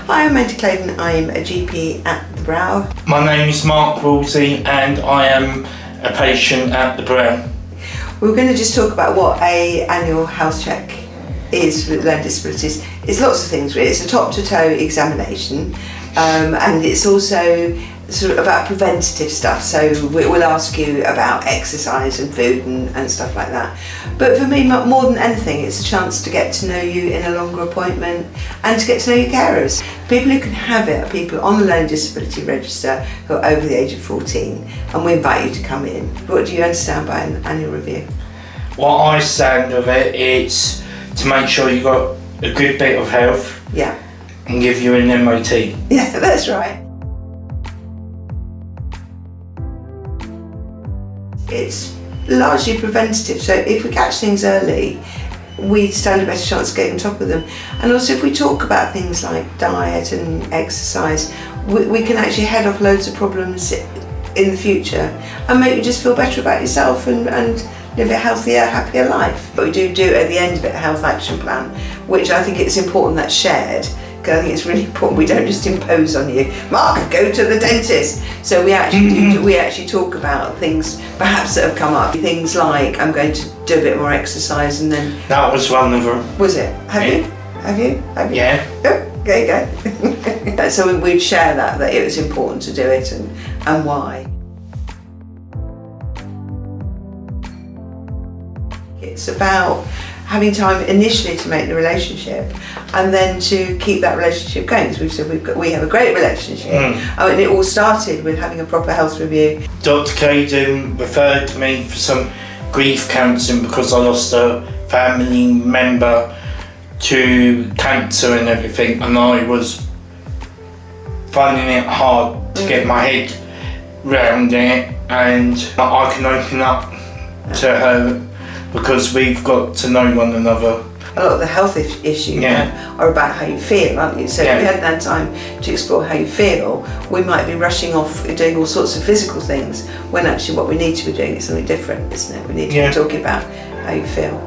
Hi, I'm Mandy I'm a GP at the Brow. My name is Mark and I am a patient at the Brow. We're going to just talk about what an annual health check is with learning disabilities. It's lots of things really. It's a top to toe examination, and it's also sort of about preventative stuff. So we'll ask you about exercise and food and stuff like that. But for me, more than anything, it's a chance to get to know you in a longer appointment and to get to know your carers. People who can have it are people on the Learning Disability Register who are over the age of 14, and we invite you to come in. What do you understand by an annual review? What I understand of it is to make sure you've got a good bit of health. Yeah. And give you an MOT. Yeah, that's right. It's largely preventative, so if we catch things early, we stand a better chance of getting on top of them. And also if we talk about things like diet and exercise, we can actually head off loads of problems in the future and make you just feel better about yourself and live a healthier, happier life. But we do at the end of it a health action plan, which I think it's important that's shared. I think it's really important we don't just impose on you, Mark, go to the dentist. So we actually talk about things perhaps that have come up. Things like, I'm going to do a bit more exercise, and then... That was one of them. Was it? Have you? Yeah. Oh, there you go. So we'd share that it was important to do it and why. It's about having time initially to make the relationship and then to keep that relationship going. As we've said, we have a great relationship. And it all started with having a proper health review. Dr Caden referred to me for some grief counselling because I lost a family member to cancer and everything, and I was finding it hard to get my head round it, and I can open up to her because we've got to know one another. A lot of the health issues are about how you feel, aren't you? So if we hadn't had time to explore how you feel, we might be rushing off doing all sorts of physical things when actually what we need to be doing is something different, isn't it? We need to be talking about how you feel.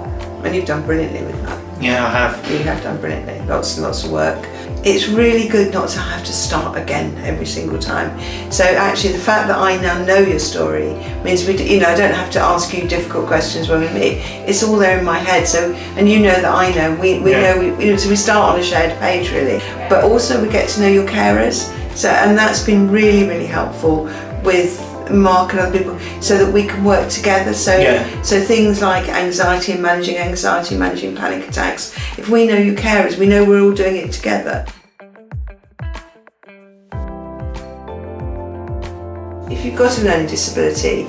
And you've done brilliantly with that. Yeah, I have. You have done brilliantly. Lots and lots of work. It's really good not to have to start again every single time. So actually the fact that I now know your story means I don't have to ask you difficult questions when we meet. It's all there in my head. So, and you know that I know. We know. So we start on a shared page really. But also we get to know your carers. So, and that's been really, really helpful with Mark and other people, so that we can work together. So things like anxiety, managing panic attacks. If we know your carers, we know we're all doing it together. If you've got a learning disability,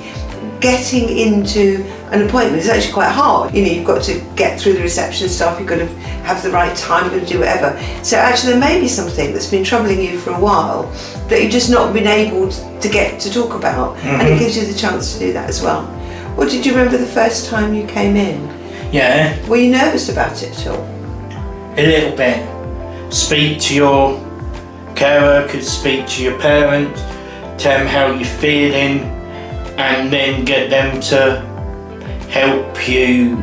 getting into an appointment is actually quite hard. You've got to get through the reception stuff, you've got to have the right time, you've got to do whatever. So actually there may be something that's been troubling you for a while that you've just not been able to get to talk about, and it gives you the chance to do that as well. What did you remember the first time you came in? Yeah. Were you nervous about it at all? A little bit. Speak to your carer, could speak to your parent, tell them how you're feeling, and then get them to help you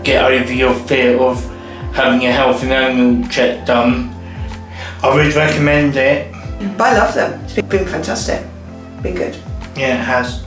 get over your fear of having your health and annual check done. I would recommend it. I love them. It's been fantastic. Been good. Yeah, it has.